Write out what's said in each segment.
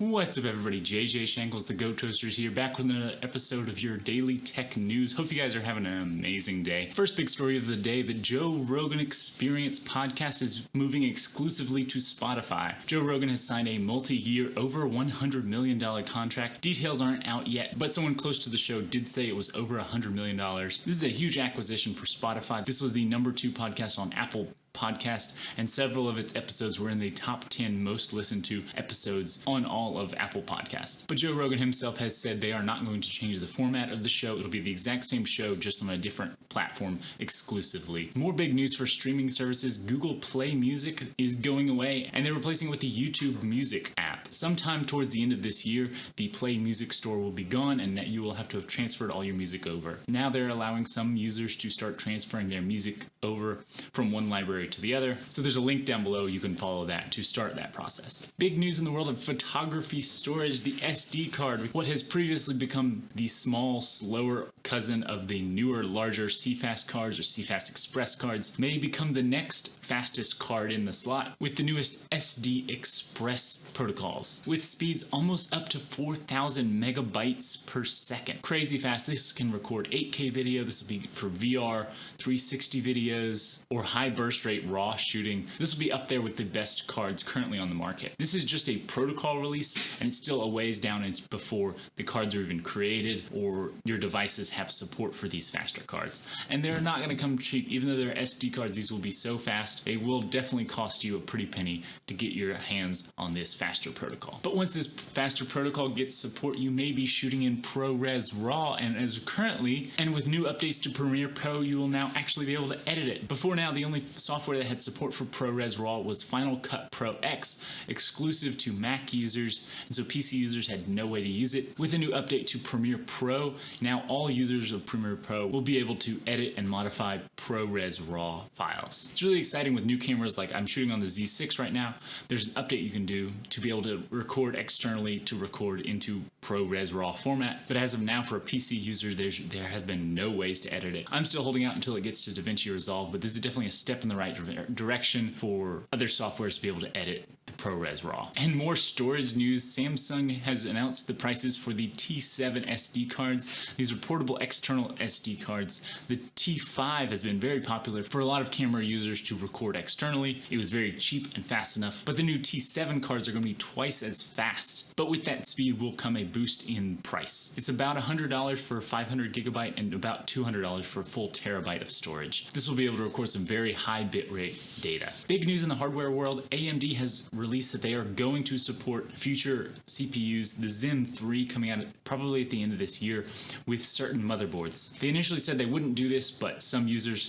What's up, everybody? JJ Shankles, the Goat Toasters here, back with another episode of your daily tech news. Hope you guys are having an amazing day. First big story of the day, the Joe Rogan Experience podcast is moving exclusively to Spotify. Joe Rogan has signed a multi-year, over $100 million contract. Details aren't out yet, but someone close to the show did say it was over $100 million. This is a huge acquisition for Spotify. This was the #2 podcast on Apple Podcast, and several of its episodes were in the top 10 most listened to episodes on all of Apple Podcasts. But Joe Rogan himself has said they are not going to change the format of the show. It'll be the exact same show, just on a different platform exclusively. More big news for streaming services. Google Play Music is going away, and they're replacing it with the YouTube Music app. Sometime towards the end of this year, the Play Music store will be gone, and you will have to have transferred all your music over. Now they're allowing some users to start transferring their music over from one library to the other. So there's a link down below. You can follow that to start that process. Big news in the world of photography storage, the SD card, what has previously become the small, slower cousin of the newer, larger CFast cards or CFast Express cards, may become the next fastest card in the slot with the newest SD Express protocols, with speeds almost up to 4,000 megabytes per second. Crazy fast. This can record 8K video. This will be for VR, 360 videos, or high burst rate raw shooting. This will be up there with the best cards currently on the market. This is just a protocol release, and it's still a ways down before the cards are even created or your devices have support for these faster cards. And they're not going to come cheap. Even though they're SD cards, these will be so fast, they will definitely cost you a pretty penny to get your hands on this faster protocol. But once this faster protocol gets support, you may be shooting in ProRes Raw, and as currently, and with new updates to Premiere Pro, you will now actually be able to edit it. Before now, the only software that had support for ProRes Raw was Final Cut Pro X, exclusive to Mac users, and so PC users had no way to use it. With a new update to Premiere Pro, now all users of Premiere Pro will be able to edit and modify ProRes Raw files. It's really exciting with new cameras, like I'm shooting on the Z6 right now. There's an update you can do to be able to record externally to record into ProRes Raw format, but as of now, for a PC user, there have been no ways to edit it. I'm still holding out until it gets to DaVinci Resolve, but this is definitely a step in the right direction for other softwares to be able to edit the ProRes Raw. And more storage news, Samsung has announced the prices for the T7 SD cards. These are portable external SD cards. The T5 has been very popular for a lot of camera users to record externally. It was very cheap and fast enough, but the new T7 cards are going to be twice as fast. But with that speed will come a boost in price. It's about $100 for 500 gigabyte and about $200 for a full terabyte of storage. This will be able to record some very high bitrate data. Big news in the hardware world, AMD has released that they are going to support future CPUs, the Zen 3 coming out probably at the end of this year, with certain motherboards. They initially said they wouldn't do this, but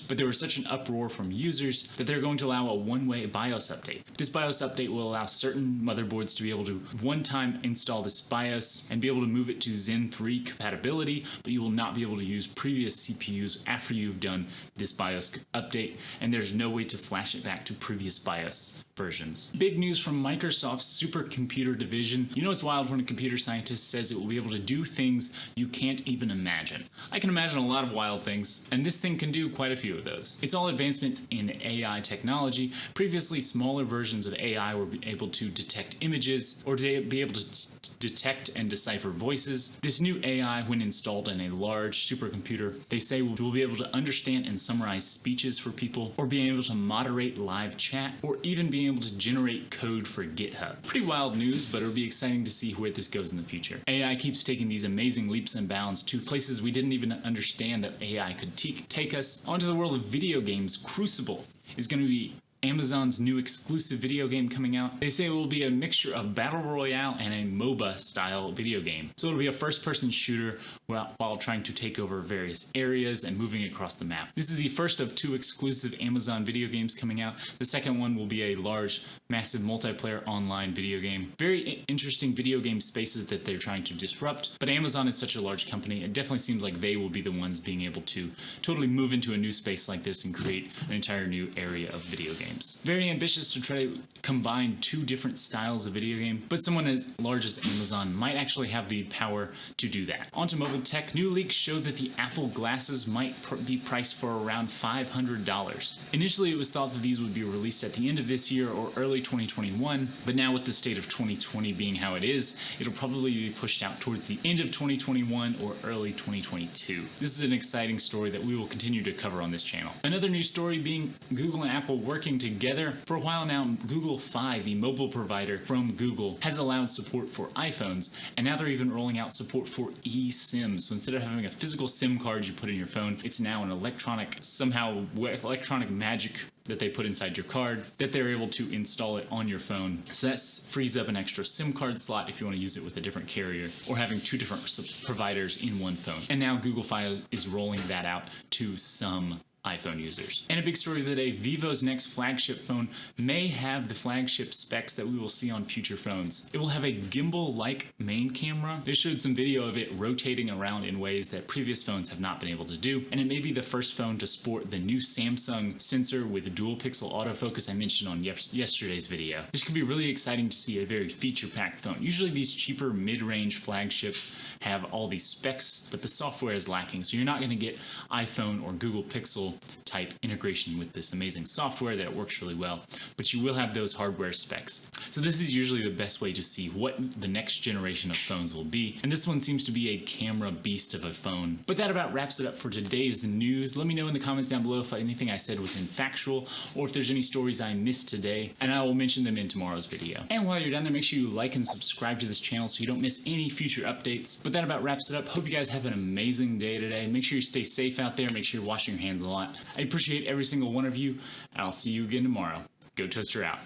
there was such an uproar from users that they're going to allow a one-way BIOS update. This BIOS update will allow certain motherboards to be able to one-time install this BIOS and be able to move it to Zen 3 compatibility, but you will not be able to use previous CPUs after you've done this BIOS update, and there's no way to flash it back to previous BIOS versions. Big news from Microsoft's supercomputer division. You know it's wild when a computer scientist says it will be able to do things you can't even imagine. I can imagine a lot of wild things, and this thing can do quite a few of those. It's all advancement in AI technology. Previously, smaller versions of AI were able to detect images or to be able to detect and decipher voices. This new AI, when installed in a large supercomputer, they say will be able to understand and summarize speeches for people, or being able to moderate live chat, or even being able to generate code for GitHub. Pretty wild news, but it'll be exciting to see where this goes in the future. AI keeps taking these amazing leaps and bounds to places we didn't even understand that AI could take us. Onto the world of video games. Crucible is going to be Amazon's new exclusive video game coming out. They say it will be a mixture of battle royale and a MOBA style video game. So it'll be a first-person shooter while trying to take over various areas and moving across the map. This is the first of 2 exclusive Amazon video games coming out. The second one will be a large, massive multiplayer online video game. Very interesting video game spaces that they're trying to disrupt, but Amazon is such a large company, it definitely seems like they will be the ones being able to totally move into a new space like this and create an entire new area of video games. games. Very ambitious to try to combine two different styles of video game, but someone as large as Amazon might actually have the power to do that. Onto mobile tech, new leaks show that the Apple glasses might be priced for around $500. Initially, it was thought that these would be released at the end of this year or early 2021, but now with the state of 2020 being how it is, it'll probably be pushed out towards the end of 2021 or early 2022. This is an exciting story that we will continue to cover on this channel. Another news story being Google and Apple working together. For a while now, Google Fi, the mobile provider from Google, has allowed support for iPhones, and now they're even rolling out support for eSIM. So instead of having a physical SIM card you put in your phone, it's now an electronic magic that they put inside your card that they're able to install it on your phone. So that frees up an extra SIM card slot if you want to use it with a different carrier or having two different providers in one phone. And now Google Fi is rolling that out to some iPhone users. And a big story of the day, Vivo's next flagship phone may have the flagship specs that we will see on future phones. It will have a gimbal-like main camera. They showed some video of it rotating around in ways that previous phones have not been able to do, and it may be the first phone to sport the new Samsung sensor with dual pixel autofocus I mentioned on yesterday's video. This could be really exciting to see a very feature-packed phone. Usually these cheaper mid-range flagships have all these specs, but the software is lacking, so you're not going to get iPhone or Google Pixel type integration with this amazing software that it works really well, but you will have those hardware specs. So this is usually the best way to see what the next generation of phones will be, and this one seems to be a camera beast of a phone. But that about wraps it up for today's news. Let me know in the comments down below if anything I said was infactual or if there's any stories I missed today, and I will mention them in tomorrow's video. And while you're down there, make sure you like and subscribe to this channel so you don't miss any future updates. But that about wraps it up. Hope you guys have an amazing day today. Make sure you stay safe out there. Make sure you're washing your hands a lot. I appreciate every single one of you, and I'll see you again tomorrow. Go Toaster out.